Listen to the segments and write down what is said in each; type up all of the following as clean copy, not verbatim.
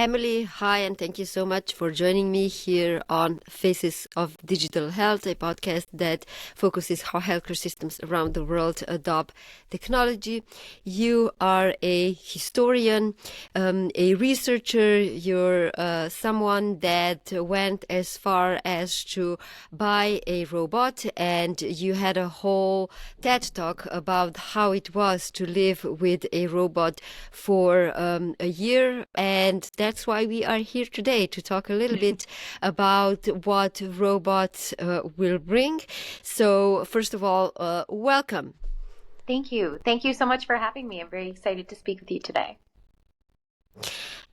Emily, hi, and thank you so much for joining me here on Faces of Digital Health, a podcast that focuses how healthcare systems around the world adopt technology. You are a historian, a researcher, you're someone that went as far as to buy a robot, and you had a whole TED talk about how it was to live with a robot for a year, and that's why we are here today to talk a little bit about what robots will bring. So, first of all, welcome. Thank you. Thank you so much for having me. I'm very excited to speak with you today.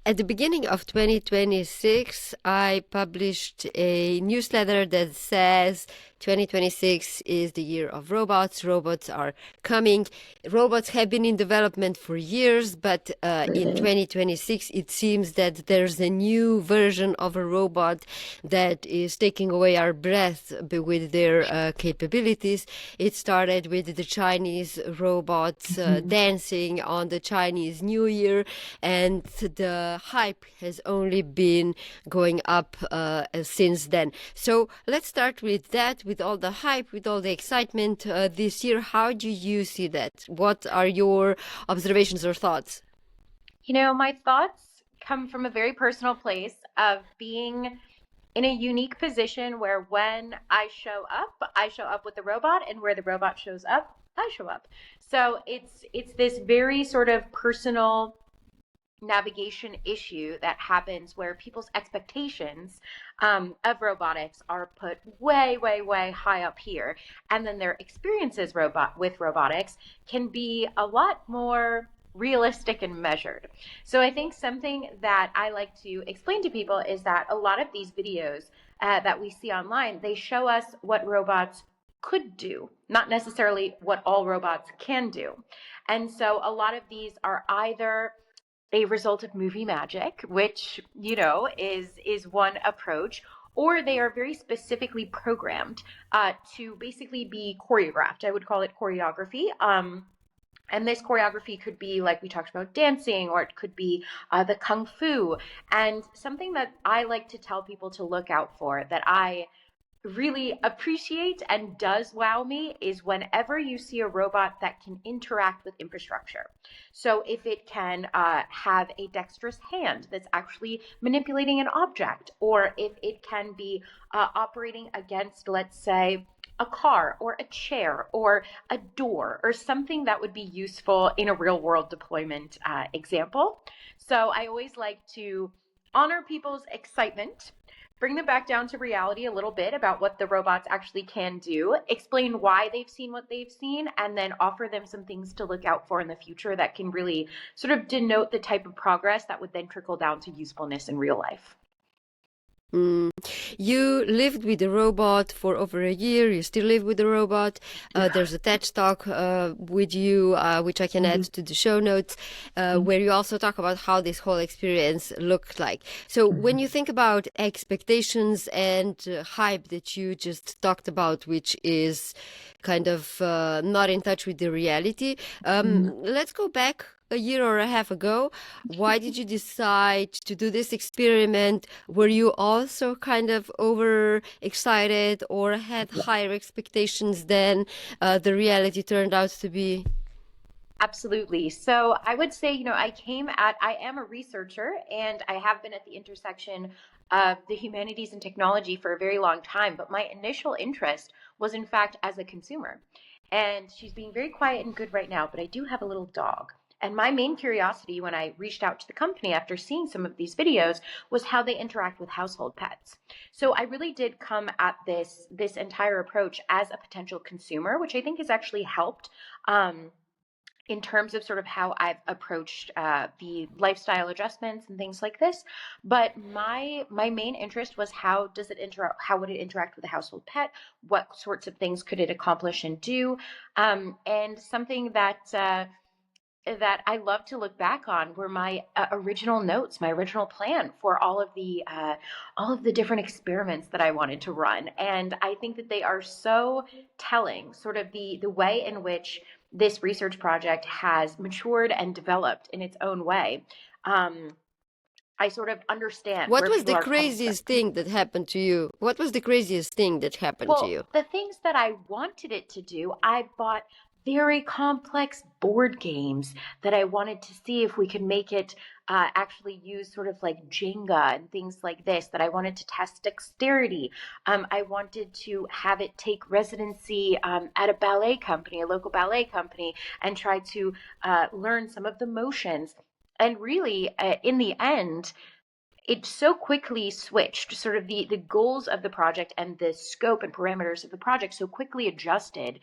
At the beginning of 2026, I published a newsletter that says 2026 is the year of robots. Robots are coming. Robots have been in development for years, but in 2026, it seems that there's a new version of a robot that is taking away our breath with their capabilities. It started with the Chinese robots dancing on the Chinese New Year, and the hype has only been going up since then. So let's start with that, with all the hype, with all the excitement this year. How do you see that? What are your observations or thoughts? My thoughts come from a very personal place of being in a unique position where when I show up with the robot, and where the robot shows up, I show up. So it's this very sort of personal navigation issue that happens where people's expectations of robotics are put way, way, way high up here. And then their experiences with robotics can be a lot more realistic and measured. So I think something that I like to explain to people is that a lot of these videos that we see online, they show us what robots could do, not necessarily what all robots can do. And so a lot of these are either a result of movie magic, which, is one approach, or they are very specifically programmed to basically be choreographed. I would call it choreography. And this choreography could be, like we talked about, dancing, or it could be the kung fu. And something that I like to tell people to look out for, that I really appreciate and does wow me, is whenever you see a robot that can interact with infrastructure. So if it can have a dexterous hand that's actually manipulating an object, or if it can be operating against, let's say, a car or a chair or a door or something that would be useful in a real world deployment example. So I always like to honor people's excitement, bring them back down to reality a little bit about what the robots actually can do, explain why they've seen what they've seen, and then offer them some things to look out for in the future that can really sort of denote the type of progress that would then trickle down to usefulness in real life. You lived with the robot for over a year. You still live with the robot. There's a TED talk with you, which I can add to the show notes, where you also talk about how this whole experience looked like. So when you think about expectations and hype that you just talked about, which is kind of not in touch with the reality, let's go back a year or a half ago. Why did you decide to do this experiment? Were you also kind of overexcited or had higher expectations than the reality turned out to be? Absolutely. So I would say, I am a researcher, and I have been at the intersection of the humanities and technology for a very long time. But my initial interest was, in fact, as a consumer. And she's being very quiet and good right now, but I do have a little dog. And my main curiosity when I reached out to the company after seeing some of these videos was how they interact with household pets. So I really did come at this entire approach as a potential consumer, which I think has actually helped in terms of sort of how I've approached the lifestyle adjustments and things like this. But my main interest was, how does it interact? How would it interact with a household pet? What sorts of things could it accomplish and do? And something that I love to look back on were my original notes, my original plan for all of the different experiments that I wanted to run. And I think that they are so telling, sort of the way in which this research project has matured and developed in its own way. Um, I sort of understand What where was people the are coming from. craziest thing that happened to you? What was the craziest thing that happened to Well, you? the things that I wanted it to do, I bought very complex board games that I wanted to see if we could make it actually use sort of like Jenga and things like this, that I wanted to test dexterity. I wanted to have it take residency at a ballet company, a local ballet company, and try to learn some of the motions. And really, in the end, it so quickly switched, sort of the goals of the project and the scope and parameters of the project so quickly adjusted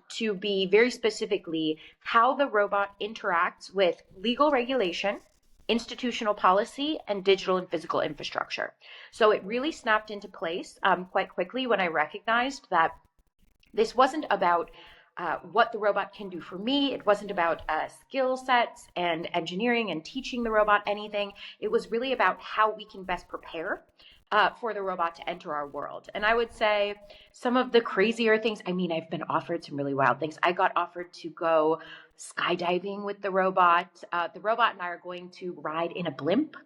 to be very specifically how the robot interacts with legal regulation, institutional policy, and digital and physical infrastructure. So it really snapped into place quite quickly when I recognized that this wasn't about what the robot can do for me. It wasn't about skill sets and engineering and teaching the robot anything. It was really about how we can best prepare for the robot to enter our world. And I would say some of the crazier things, I mean, I've been offered some really wild things. I got offered to go skydiving with the robot. The robot and I are going to ride in a blimp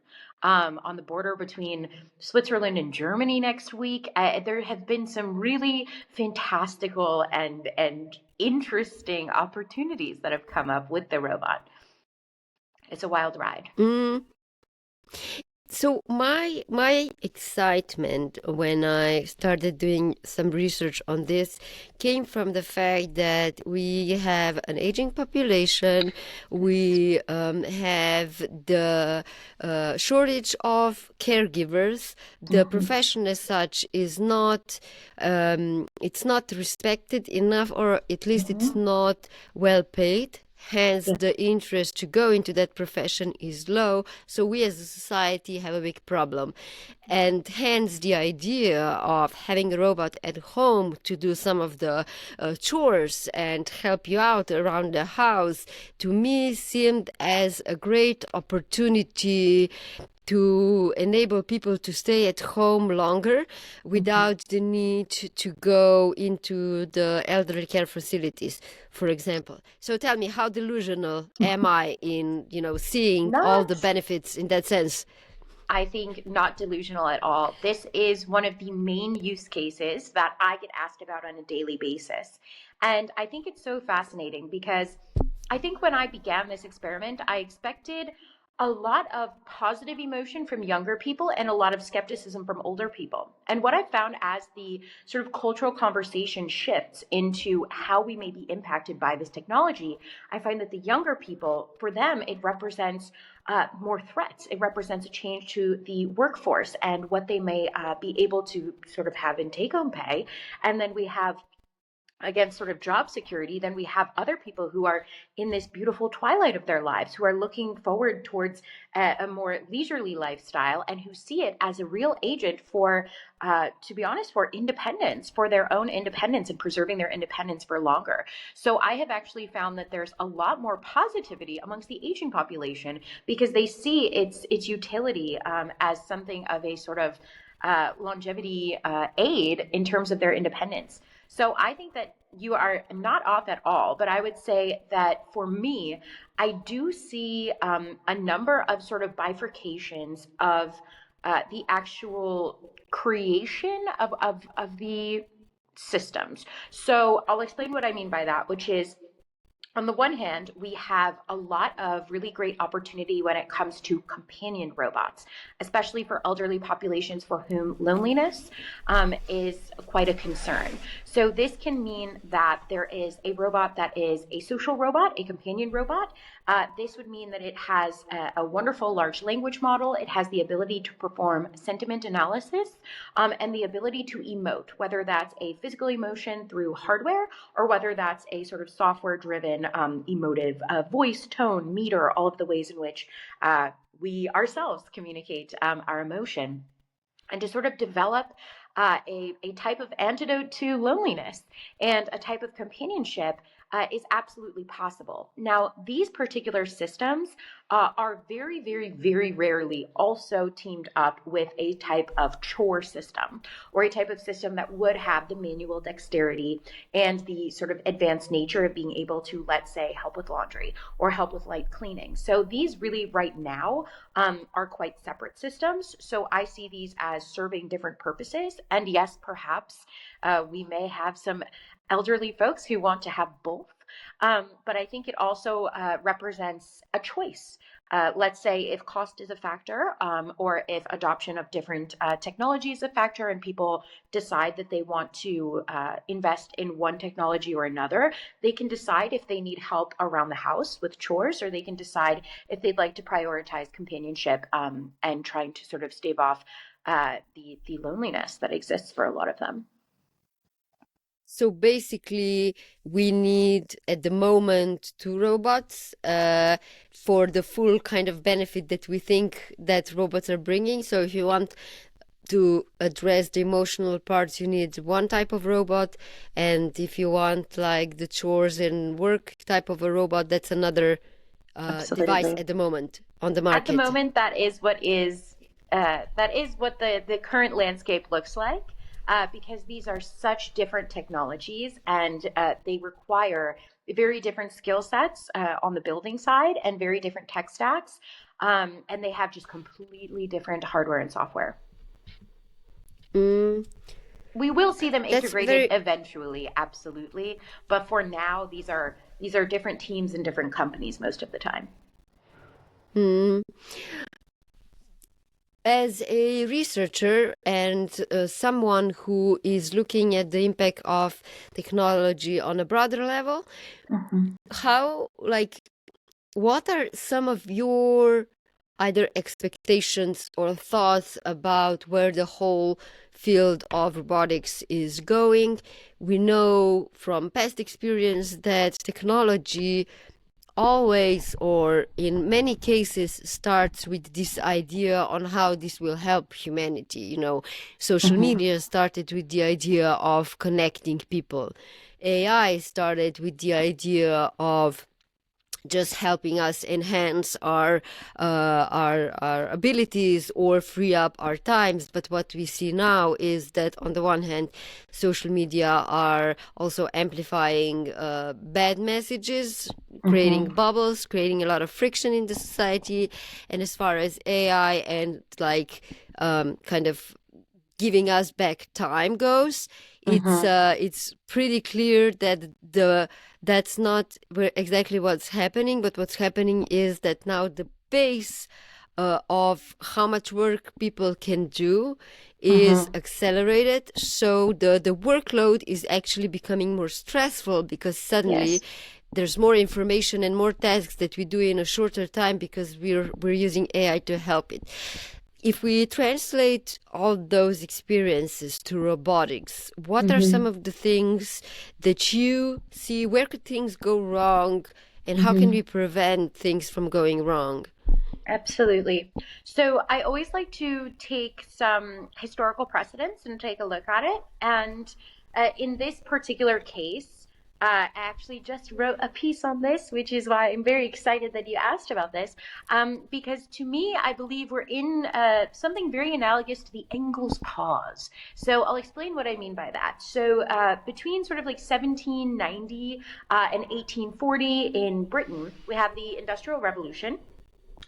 on the border between Switzerland and Germany next week. There have been some really fantastical and interesting opportunities that have come up with the robot. It's a wild ride. Mm. So my excitement when I started doing some research on this came from the fact that we have an aging population, we have the shortage of caregivers. The Mm-hmm. profession as such is not it's not respected enough, or at least it's Mm-hmm. not well paid. Hence, Yeah. the interest to go into that profession is low. So we as a society have a big problem. And hence the idea of having a robot at home to do some of the chores and help you out around the house, to me seemed as a great opportunity to enable people to stay at home longer Mm-hmm. without the need to go into the elderly care facilities, for example. So tell me, how delusional am I in, seeing all the Not, benefits in that sense? I think, not delusional at all. This is one of the main use cases that I get asked about on a daily basis. And I think it's so fascinating because I think when I began this experiment, I expected a lot of positive emotion from younger people and a lot of skepticism from older people. And what I found as the sort of cultural conversation shifts into how we may be impacted by this technology, I find that the younger people, for them, it represents more threats. It represents a change to the workforce and what they may be able to sort of have in take home pay. And then we have, again, sort of job security. Then we have other people who are in this beautiful twilight of their lives, who are looking forward towards a more leisurely lifestyle and who see it as a real agent for, to be honest, for independence, for their own independence and preserving their independence for longer. So I have actually found that there's a lot more positivity amongst the aging population because they see its utility as something of a sort of longevity aid in terms of their independence. So I think that you are not off at all, but I would say that for me, I do see a number of sort of bifurcations of the actual creation of the systems. So I'll explain what I mean by that, which is, on the one hand, we have a lot of really great opportunity when it comes to companion robots, especially for elderly populations for whom loneliness is quite a concern. So, this can mean that there is a robot that is a social robot, a companion robot. This would mean that it has a wonderful large language model. It has the ability to perform sentiment analysis and the ability to emote, whether that's a physical emotion through hardware or whether that's a sort of software driven emotive voice, tone, meter, all of the ways in which we ourselves communicate our emotion, and to sort of develop a type of antidote to loneliness and a type of companionship is absolutely possible. Now, these particular systems are very, very, very rarely also teamed up with a type of chore system or a type of system that would have the manual dexterity and the sort of advanced nature of being able to, let's say, help with laundry or help with light cleaning. So these really right now are quite separate systems. So I see these as serving different purposes. And yes, perhaps we may have some elderly folks who want to have both. But I think it also represents a choice. Let's say if cost is a factor, or if adoption of different technology is a factor, and people decide that they want to invest in one technology or another, they can decide if they need help around the house with chores, or they can decide if they'd like to prioritize companionship and trying to sort of stave off the loneliness that exists for a lot of them. So basically, we need at the moment two robots for the full kind of benefit that we think that robots are bringing. So if you want to address the emotional parts, you need one type of robot, and if you want like the chores and work type of a robot, that's another device Absolutely. at the moment on the At the market. moment, that is what the current landscape looks like, because these are such different technologies, and they require very different skill sets on the building side and very different tech stacks, and they have just completely different hardware and software. Mm, We will see them that's integrated very. eventually, absolutely, but for now, these are different teams and different companies most of the time. Mm. As a researcher and someone who is looking at the impact of technology on a broader level, Mhm. how, like, what are some of your either expectations or thoughts about where the whole field of robotics is going? We know from past experience that technology always, or in many cases, starts with this idea on how this will help humanity. Social Mhm. media started with the idea of connecting people. AI started with the idea of just helping us enhance our abilities or free up our times. But what we see now is that on the one hand, social media are also amplifying bad messages, creating Mhm. bubbles, creating a lot of friction in the society. And as far as AI and like kind of giving us back time goes, Mhm. it's pretty clear that that's not exactly what's happening. But what's happening is that now the base of how much work people can do is Mhm. accelerated. So the workload is actually becoming more stressful because suddenly Yes. there's more information and more tasks that we do in a shorter time because we're using AI to help it. If we translate all those experiences to robotics, what are some Mhm. of the things that you see? Where could things go wrong? And how can we Mhm. prevent things from going wrong? Absolutely. So I always like to take some historical precedents and take a look at it. And in this particular case, I actually just wrote a piece on this, which is why I'm very excited that you asked about this. Because to me, I believe we're in something very analogous to the Engels pause. So I'll explain what I mean by that. So between sort of like 1790 and 1840 in Britain, we have the Industrial Revolution,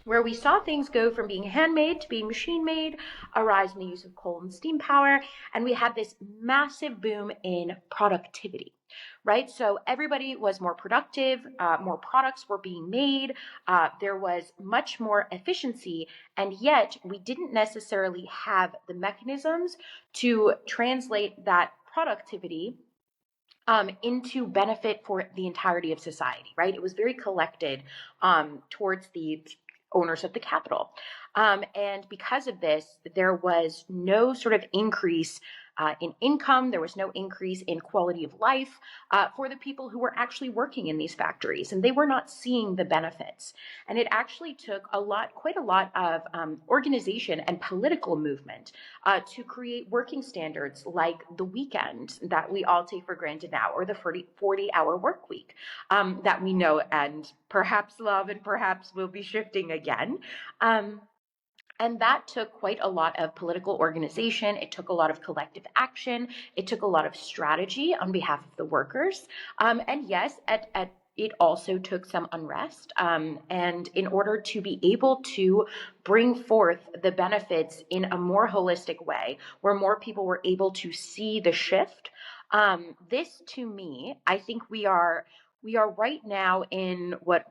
where we saw things go from being handmade to being machine made, a rise in the use of coal and steam power, and we had this massive boom in productivity. Right? So everybody was more productive, more products were being made, there was much more efficiency, and yet we didn't necessarily have the mechanisms to translate that productivity into benefit for the entirety of society, right? It was very collected towards the owners of the capital. And because of this, there was no sort of increase in income. There was no increase in quality of life for the people who were actually working in these factories, and they were not seeing the benefits. And it actually took quite a lot of organization and political movement to create working standards like the weekend that we all take for granted now, or the 40-hour work week that we know and perhaps love and perhaps will be shifting again. And that took quite a lot of political organization. It took a lot of collective action. It took a lot of strategy on behalf of the workers. And yes, it also took some unrest. And in order to be able to bring forth the benefits in a more holistic way, where more people were able to see the shift, this to me, I think we are right now in what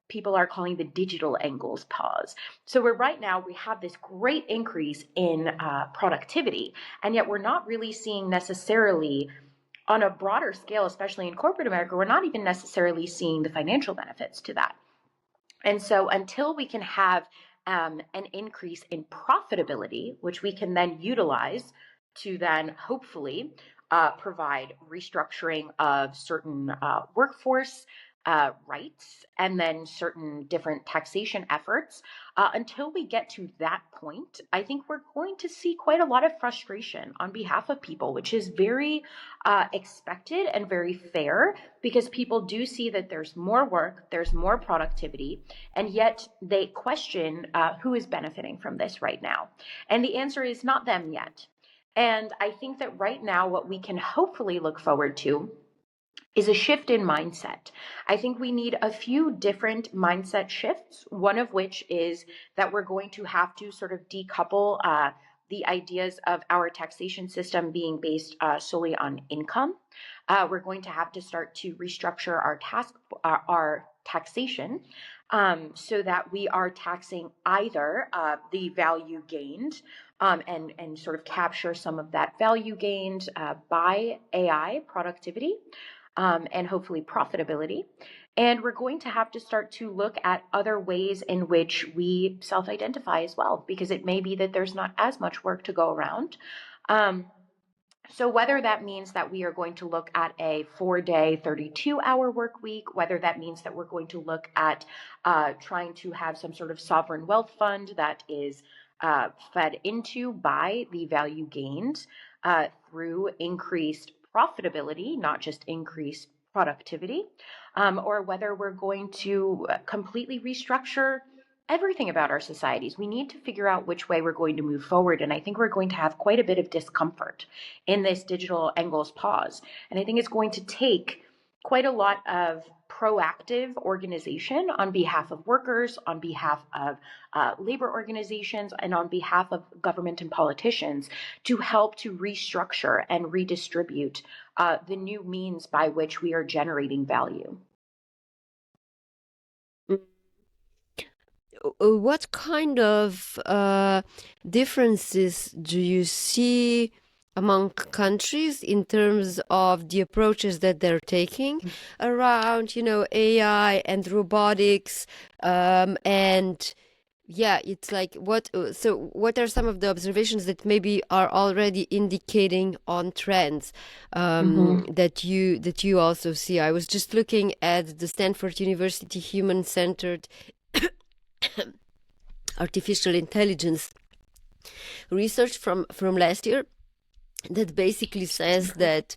people are calling the digital Engels pause. So we have this great increase in productivity, and yet we're not really seeing necessarily on a broader scale, especially in corporate America, we're not even necessarily seeing the financial benefits to that. And so until we can have an increase in profitability, which we can then utilize to then hopefully provide restructuring of certain workforce rights and then certain different taxation efforts. Until we get to that point, I think we're going to see quite a lot of frustration on behalf of people, which is very expected and very fair, because people do see that there's more work, there's more productivity, and yet they question who is benefiting from this right now. And the answer is not them yet. And I think that right now, what we can hopefully look forward to is a shift in mindset. I think we need a few different mindset shifts, one of which is that we're going to have to sort of decouple the ideas of our taxation system being based solely on income. We're going to have to start to restructure our taxation so that we are taxing either the value gained and sort of capture some of that value gained by AI productivity and hopefully profitability. And we're going to have to start to look at other ways in which we self-identify as well, because it may be that there's not as much work to go around. So whether that means that we are going to look at a 4-day, 32-hour work week, whether that means that we're going to look at trying to have some sort of sovereign wealth fund that is fed into by the value gained through increased profitability, not just increased productivity, or whether we're going to completely restructure everything about our societies. We need to figure out which way we're going to move forward. And I think we're going to have quite a bit of discomfort in this digital Engels pause. And I think it's going to take quite a lot of proactive organization on behalf of workers, on behalf of labor organizations, and on behalf of government and politicians to help to restructure and redistribute the new means by which we are generating value. What kind of differences do you see among countries in terms of the approaches that they're taking around, AI and robotics, and yeah, it's like what are some of the observations that maybe are already indicating on trends that you also see? I was just looking at the Stanford University Human-Centered Artificial Intelligence research from last year that basically says that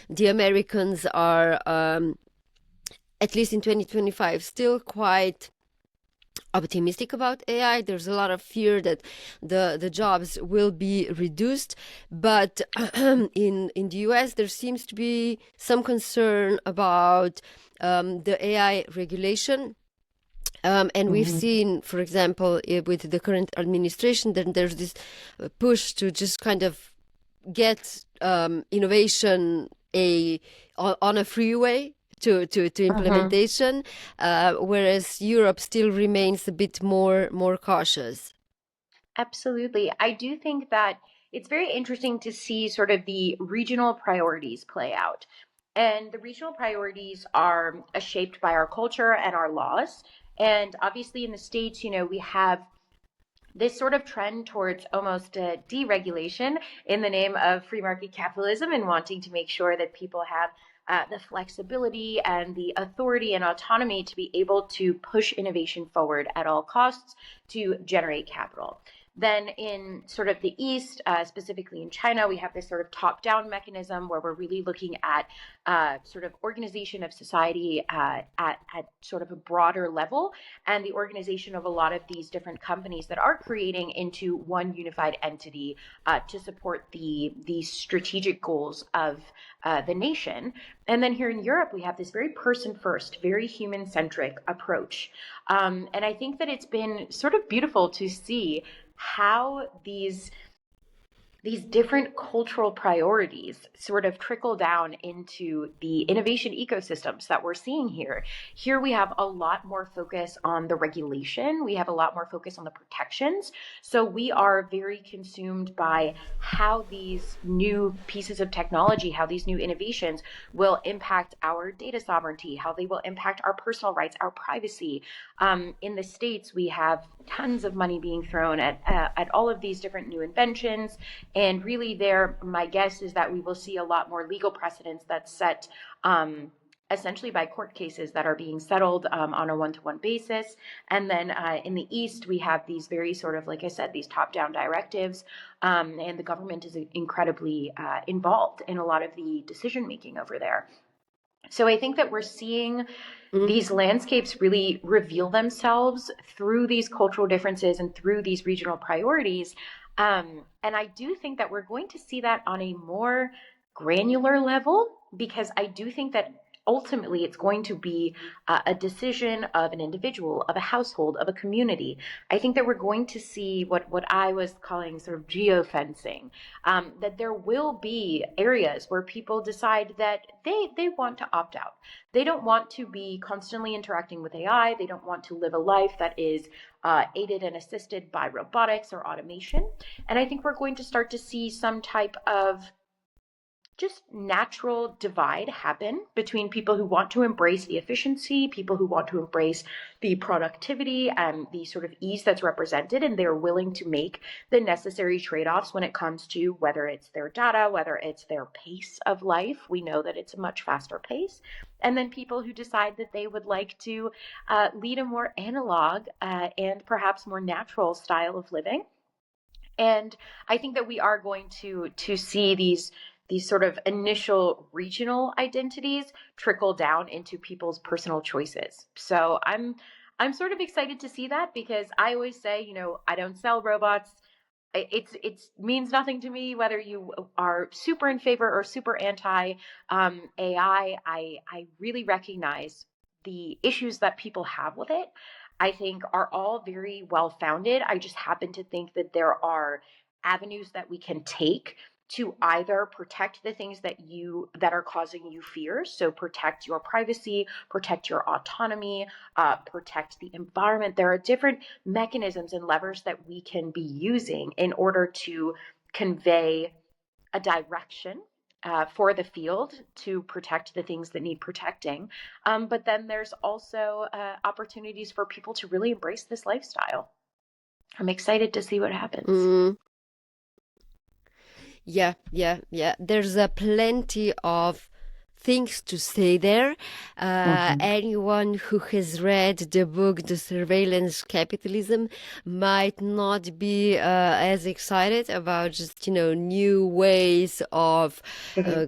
the Americans are, at least in 2025, still quite optimistic about AI. There's a lot of fear that the jobs will be reduced, but in the US there seems to be some concern about the AI regulation. And we've seen, for example, with the current administration, that there's this push to just kind of get innovation on a freeway to implementation, whereas Europe still remains a bit more cautious. Absolutely. I do think that it's very interesting to see sort of the regional priorities play out. And the regional priorities are shaped by our culture and our laws. And obviously in the States, we have this sort of trend towards almost deregulation in the name of free market capitalism and wanting to make sure that people have the flexibility and the authority and autonomy to be able to push innovation forward at all costs to generate capital. Then in sort of the East, specifically in China, we have this sort of top-down mechanism where we're really looking at sort of organization of society at sort of a broader level, and the organization of a lot of these different companies that are creating into one unified entity to support the strategic goals of the nation. And then here in Europe, we have this very person-first, very human-centric approach. And I think that it's been sort of beautiful to see how these different cultural priorities sort of trickle down into the innovation ecosystems that we're seeing here. Here we have a lot more focus on the regulation. We have a lot more focus on the protections. So we are very consumed by how these new pieces of technology, how these new innovations will impact our data sovereignty, how they will impact our personal rights, our privacy. In the States, we have tons of money being thrown at all of these different new inventions. And really there, my guess is that we will see a lot more legal precedents that's set essentially by court cases that are being settled on a one-to-one basis. And then in the East, we have these very sort of, like I said, these top-down directives, and the government is incredibly involved in a lot of the decision-making over there. So I think that we're seeing these landscapes really reveal themselves through these cultural differences and through these regional priorities. And I do think that we're going to see that on a more granular level, because I do think that ultimately it's going to be a decision of an individual, of a household, of a community. I think that we're going to see what I was calling sort of geofencing, that there will be areas where people decide that they want to opt out. They don't want to be constantly interacting with AI. They don't want to live a life that is aided and assisted by robotics or automation. And I think we're going to start to see some type of just natural divide happen between people who want to embrace the efficiency, people who want to embrace the productivity and the sort of ease that's represented, and they're willing to make the necessary trade-offs when it comes to whether it's their data, whether it's their pace of life. We know that it's a much faster pace. And then people who decide that they would like to lead a more analog and perhaps more natural style of living. And I think that we are going to see these sort of initial regional identities trickle down into people's personal choices. So I'm sort of excited to see that, because I always say, I don't sell robots. It means nothing to me whether you are super in favor or super anti AI. I really recognize the issues that people have with it. I think are all very well founded. I just happen to think that there are avenues that we can take to either protect the things that are causing you fear. So protect your privacy, protect your autonomy, protect the environment. There are different mechanisms and levers that we can be using in order to convey a direction for the field to protect the things that need protecting. But then there's also opportunities for people to really embrace this lifestyle. I'm excited to see what happens. Yeah. There's plenty of things to say there. Anyone who has read the book The Surveillance Capitalism might not be as excited about just new ways of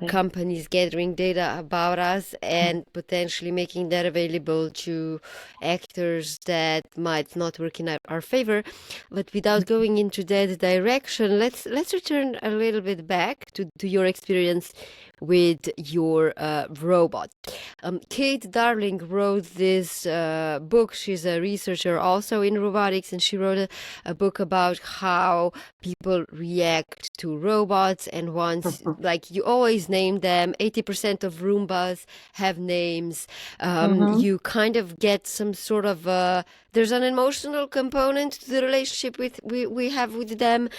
companies gathering data about us and potentially making that available to actors that might not work in our favor. But without going into that direction, let's return a little bit back to your experience with your robot. Kate Darling wrote this book. She's a researcher also in robotics, and she wrote a book about how people react to robots. And once, like you always name them, 80% of Roombas have names. You kind of get some sort of there's an emotional component to the relationship we have with them.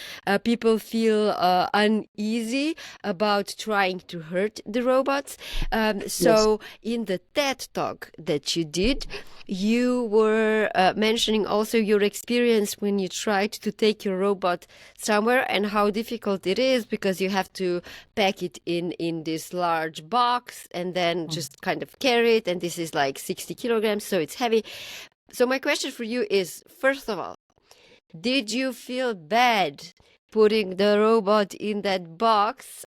People feel uneasy about trying to hurt the robots. So in the TED Talk that you did, you were mentioning also your experience when you tried to take your robot somewhere and how difficult it is because you have to pack it in this large box and then just kind of carry it. And this is like 60 kilograms, so it's heavy. So my question for you is, first of all, did you feel bad putting the robot in that box?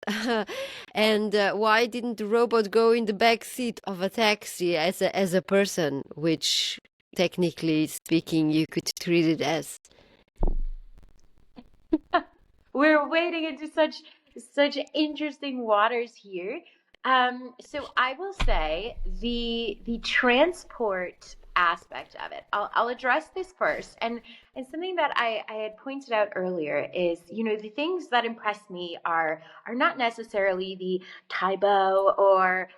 And why didn't the robot go in the back seat of a taxi as a person, which technically speaking you could treat it as? We're wading into such interesting waters here. So I will say the transport aspect of it. I'll address this first, and something that I had pointed out earlier is, the things that impress me are not necessarily the Taibo or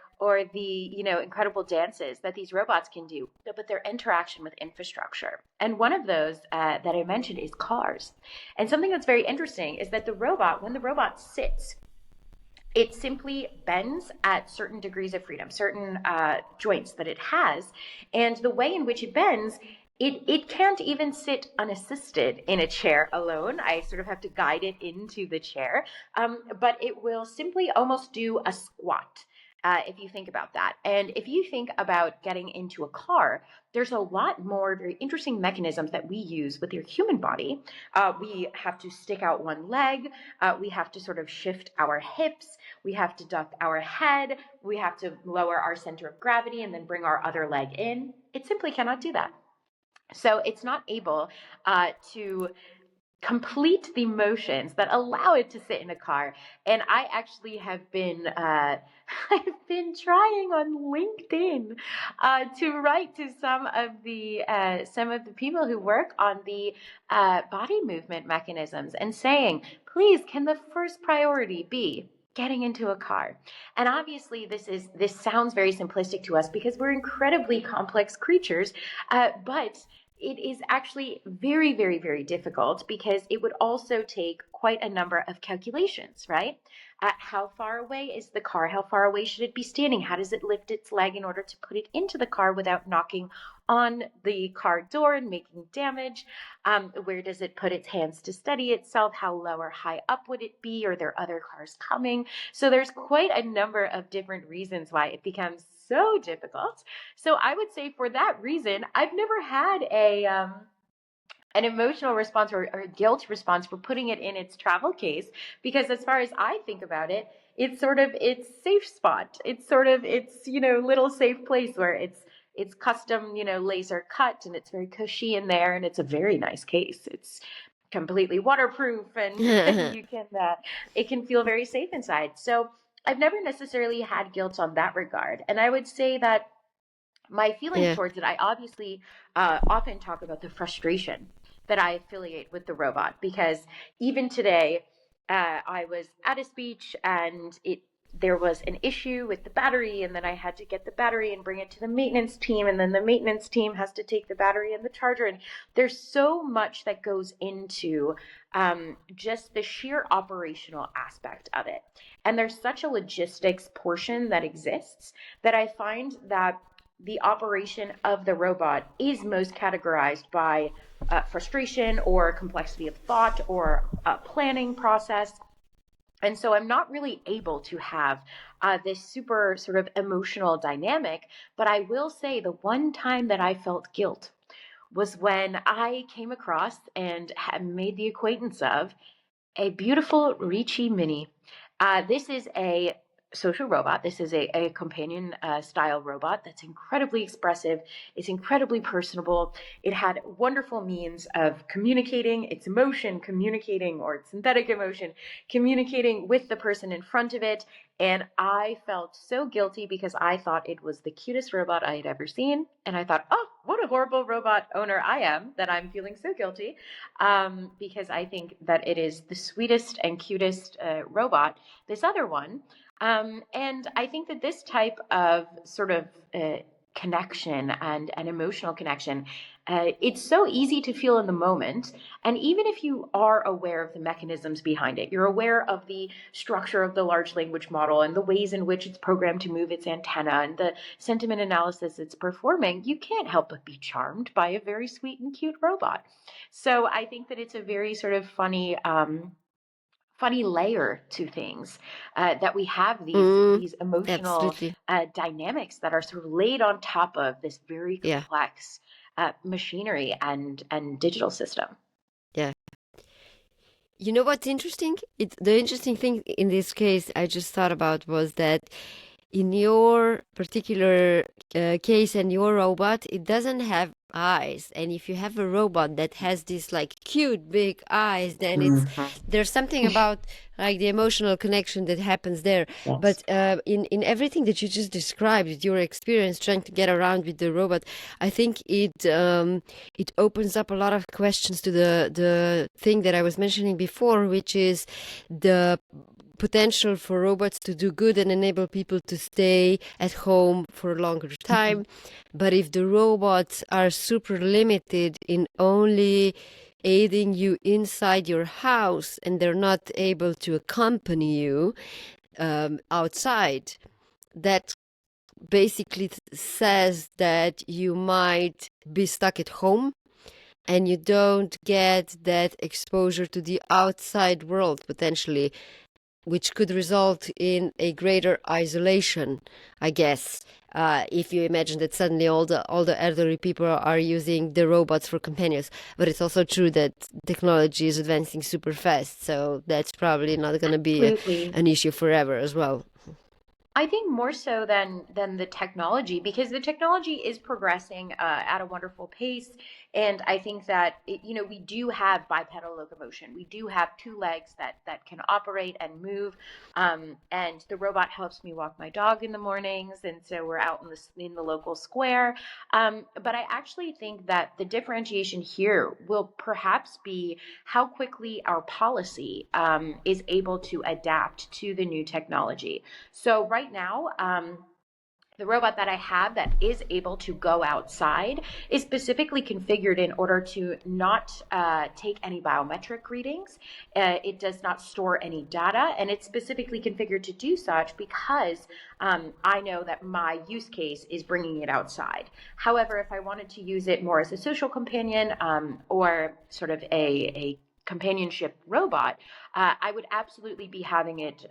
the incredible dances that these robots can do, but their interaction with infrastructure. And one of those that I mentioned is cars. And something that's very interesting is that when the robot sits, it simply bends at certain degrees of freedom, certain joints that it has. And the way in which it bends, it can't even sit unassisted in a chair alone. I sort of have to guide it into the chair. But it will simply almost do a squat. If you think about that. And if you think about getting into a car, there's a lot more very interesting mechanisms that we use with your human body. We have to stick out one leg. We have to sort of shift our hips. We have to duck our head. We have to lower our center of gravity and then bring our other leg in. It simply cannot do that. So it's not able to complete the motions that allow it to sit in a car. And I actually have been I've been trying on LinkedIn to write to some of the people who work on the body movement mechanisms and saying, please, can the first priority be getting into a car? And obviously this sounds very simplistic to us because we're incredibly complex creatures, but it is actually very, very, very difficult because it would also take quite a number of calculations, right? How far away is the car? How far away should it be standing? How does it lift its leg in order to put it into the car without knocking on the car door and making damage? Where does it put its hands to steady itself? How low or high up would it be? Are there other cars coming? So there's quite a number of different reasons why it becomes so difficult. So I would say for that reason, I've never had an emotional response or a guilt response for putting it in its travel case, because as far as I think about it, it's sort of its safe spot. It's sort of its, little safe place where it's custom, laser cut, and it's very cushy in there, and it's a very nice case. It's completely waterproof, and you can it can feel very safe inside. So I've never necessarily had guilt on that regard. And I would say that my feelings Yeah. towards it, I obviously often talk about the frustration that I affiliate with the robot, because even today, I was at a speech and there was an issue with the battery, and then I had to get the battery and bring it to the maintenance team, and then the maintenance team has to take the battery and the charger, and there's so much that goes into just the sheer operational aspect of it. And there's such a logistics portion that exists that I find that the operation of the robot is most categorized by frustration or complexity of thought or planning process. And so I'm not really able to have this super sort of emotional dynamic. But I will say the one time that I felt guilt was when I came across and had made the acquaintance of a beautiful Ricci Mini. This is a social robot. This is a companion style robot that's incredibly expressive. It's incredibly personable. It had wonderful means of communicating its emotion, communicating, or its synthetic emotion, communicating with the person in front of it. And I felt so guilty because I thought it was the cutest robot I had ever seen. And I thought, oh, what a horrible robot owner I am that I'm feeling so guilty, because I think that it is the sweetest and cutest robot, this other one. And I think that this type of sort of connection and an emotional connection. It's so easy to feel in the moment. And even if you are aware of the mechanisms behind it, you're aware of the structure of the large language model and the ways in which it's programmed to move its antenna and the sentiment analysis it's performing, you can't help but be charmed by a very sweet and cute robot. So I think that it's a very sort of funny layer to things, that we have these emotional Absolutely. dynamics that are sort of laid on top of this very Yeah. complex machinery and digital system. Yeah. You know what's interesting? The interesting thing in this case I just thought about was that in your particular case and your robot, it doesn't have eyes. And if you have a robot that has these like cute big eyes, then there's something about like the emotional connection that happens there. Yes. But in everything that you just described, your experience trying to get around with the robot, I think it opens up a lot of questions to the thing that I was mentioning before, which is the potential for robots to do good and enable people to stay at home for a longer time. But if the robots are super limited in only aiding you inside your house and they're not able to accompany you outside, that basically says that you might be stuck at home and you don't get that exposure to the outside world potentially, which could result in a greater isolation, I guess. If you imagine that suddenly all the elderly people are using the robots for companions, but it's also true that technology is advancing super fast, so that's probably not going to be an issue forever as well. I think more so than the technology, because the technology is progressing at a wonderful pace, and I think that we do have bipedal locomotion. We do have two legs that can operate and move, and the robot helps me walk my dog in the mornings, and so we're out in the local square. But I actually think that the differentiation here will perhaps be how quickly our policy is able to adapt to the new technology. So right now, the robot that I have that is able to go outside is specifically configured in order to not take any biometric readings. It does not store any data, and it's specifically configured to do such because I know that my use case is bringing it outside. However, if I wanted to use it more as a social companion or sort of a companionship robot, I would absolutely be having it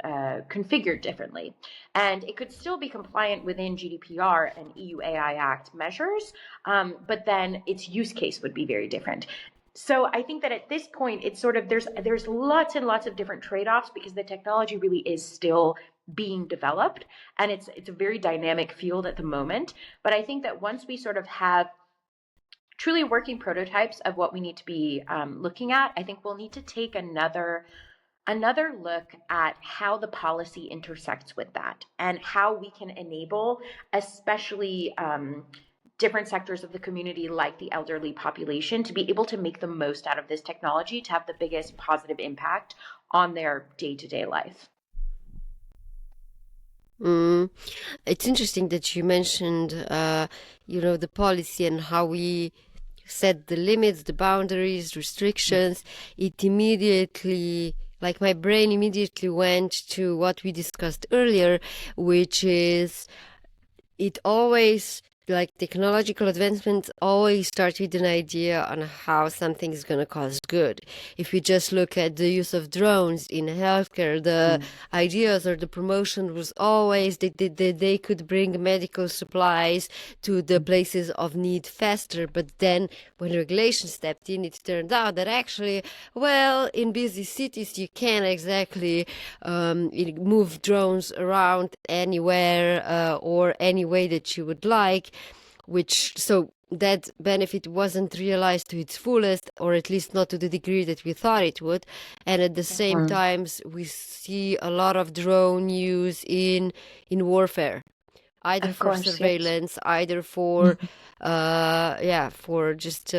configured differently. And it could still be compliant within GDPR and EU AI Act measures, but then its use case would be very different. So I think that at this point, it's sort of there's lots and lots of different trade-offs because the technology really is still being developed, and it's a very dynamic field at the moment. But I think that once we sort of have truly working prototypes of what we need to be looking at, I think we'll need to take another look at how the policy intersects with that and how we can enable, especially different sectors of the community like the elderly population, to be able to make the most out of this technology to have the biggest positive impact on their day-to-day life. It's interesting that you mentioned, the policy and how we set the limits, the boundaries, restrictions. It immediately, like my brain immediately went to what we discussed earlier, which is it always, like technological advancements always start with an idea on how something is going to cause good. If we just look at the use of drones in healthcare, the ideas or the promotion was always that they could bring medical supplies to the places of need faster. But then when regulation stepped in, it turned out that actually, well, in busy cities, you can't exactly move drones around anywhere or any way that you would like. So that benefit wasn't realized to its fullest, or at least not to the degree that we thought it would. And at the same time, we see a lot of drone use in warfare, either for surveillance, either for for just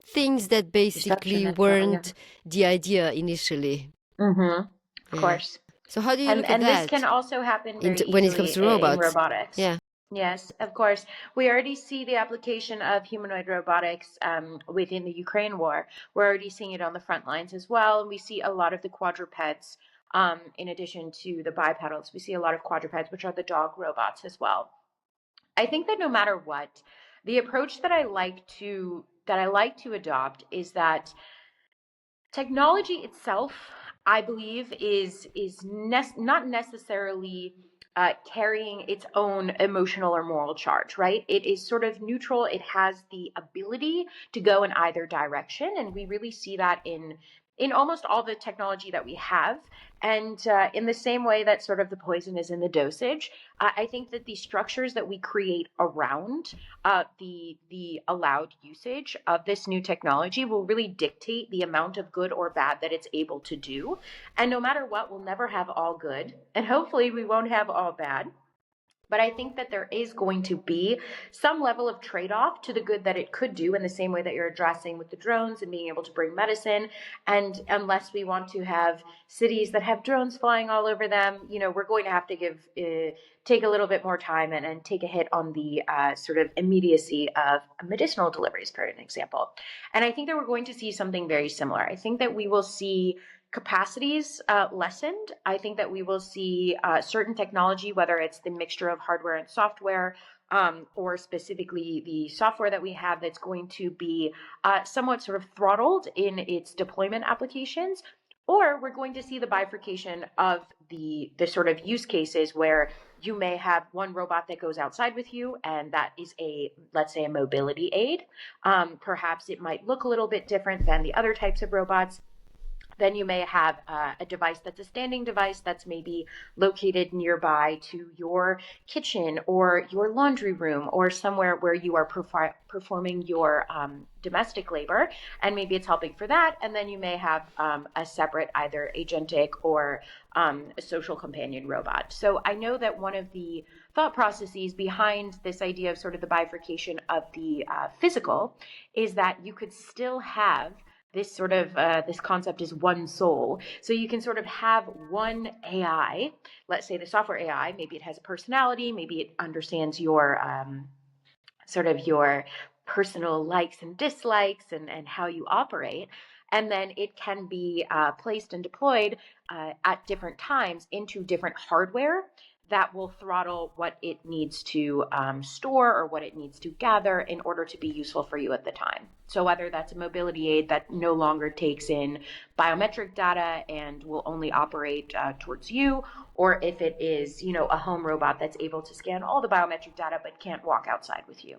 things that basically weren't the idea initially. Of course. So how do you look at and that? this can also happen very when it comes easily to robots? in robotics. Yeah. Yes, of course. We already see the application of humanoid robotics within the Ukraine war. We're already seeing it on the front lines as well. And we see a lot of the quadrupeds, in addition to the bipedals. We see a lot of quadrupeds, which are the dog robots as well. I think that no matter what, the approach that I like to adopt is that technology itself, I believe, is not necessarily carrying its own emotional or moral charge, right? It is sort of neutral. It has the ability to go in either direction, and we really see that in almost all the technology that we have. And in the same way that sort of the poison is in the dosage, I think that the structures that we create around the allowed usage of this new technology will really dictate the amount of good or bad that it's able to do. And no matter what, we'll never have all good, and hopefully we won't have all bad. But I think that there is going to be some level of trade off to the good that it could do, in the same way that you're addressing with the drones and being able to bring medicine. And unless we want to have cities that have drones flying all over them, we're going to have to take a little bit more time and take a hit on the sort of immediacy of medicinal deliveries, for an example. And I think that we're going to see something very similar. I think that we will see capacities lessened. I think that we will see certain technology, whether it's the mixture of hardware and software, or specifically the software that we have, that's going to be somewhat sort of throttled in its deployment applications. Or we're going to see the bifurcation of the sort of use cases where you may have one robot that goes outside with you, and that is let's say, a mobility aid. Perhaps it might look a little bit different than the other types of robots. Then you may have a device that's a standing device that's maybe located nearby to your kitchen or your laundry room, or somewhere where you are performing your domestic labor, and maybe it's helping for that. And then you may have a separate, either agentic or a social companion robot. So I know that one of the thought processes behind this idea of sort of the bifurcation of the physical is that you could still have this sort of this concept is one soul. So you can sort of have one AI, let's say the software AI, maybe it has a personality, maybe it understands your sort of your personal likes and dislikes, and how you operate. And then it can be placed and deployed at different times into different hardware that will throttle what it needs to store, or what it needs to gather, in order to be useful for you at the time. So whether that's a mobility aid that no longer takes in biometric data and will only operate towards you, or if it is, a home robot that's able to scan all the biometric data but can't walk outside with you.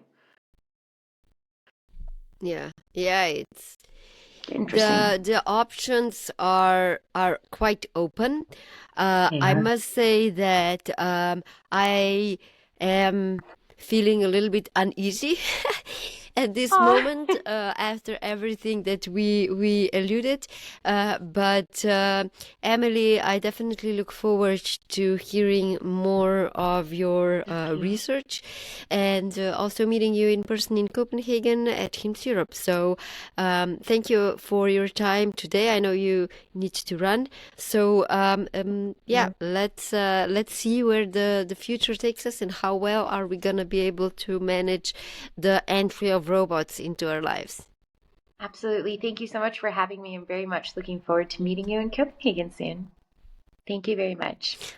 Yeah, yeah, it's Interesting. the options are quite open. I Yeah. must say that I am feeling a little bit uneasy at this Aw. moment, after everything that we alluded. But Emily, I definitely look forward to hearing more of your Thank you. research, and also meeting you in person in Copenhagen at HIMSS Europe. So thank you for your time today. I know you need to run. So yeah, Yeah. let's see where the future takes us, and how well are we gonna be able to manage the entry of robots into our lives. Absolutely. Thank you so much for having me. I'm very much looking forward to meeting you in Copenhagen soon. Thank you very much.